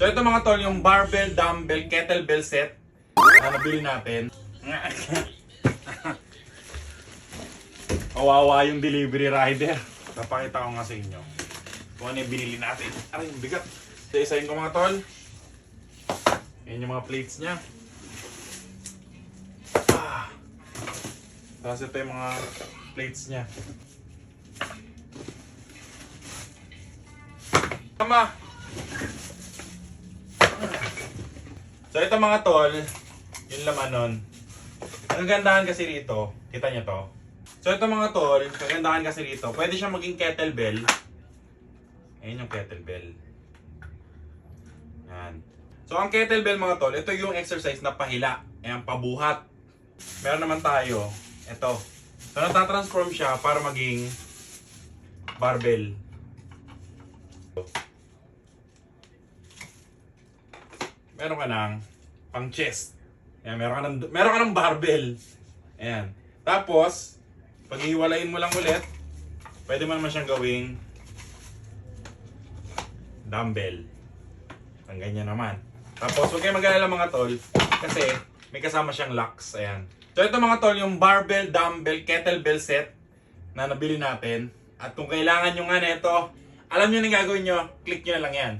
So ito mga tol, yung barbell, dumbbell, kettlebell set na nabili natin. Kawawa yung delivery rider. Napakita ko nga sa inyo kung ano yung binili natin. Aray, yung bigat. Isa-isahin ko mga tol. Yan yung mga plates niya. Tapos ito yung mga plates niya. Tama! So ito mga tol, yung laman nun. Ang gandahan kasi rito, kita nyo to. So ito mga tol, kagandahan kasi rito, pwede siyang maging kettlebell. Ayan yung kettlebell. Yan. So ang kettlebell mga tol, ito yung exercise na pahila. Ayan, pabuhat. Meron naman tayo, ito. So natatransform siya para maging barbell. Meron ka ng pang chest. Ayan, meron ka ng barbell. Ayan. Tapos, pag hiwalayin mo lang ulit, pwede mo naman siyang gawing dumbbell. Ang ganyan naman. Tapos, huwag kayong mag-alala mga tol, kasi may kasama siyang locks. Ayan. So, ito mga tol, yung barbell, dumbbell, kettlebell set na nabili natin. At kung kailangan nyo nga nito, alam nyo na gagawin nyo, click nyo na lang yan.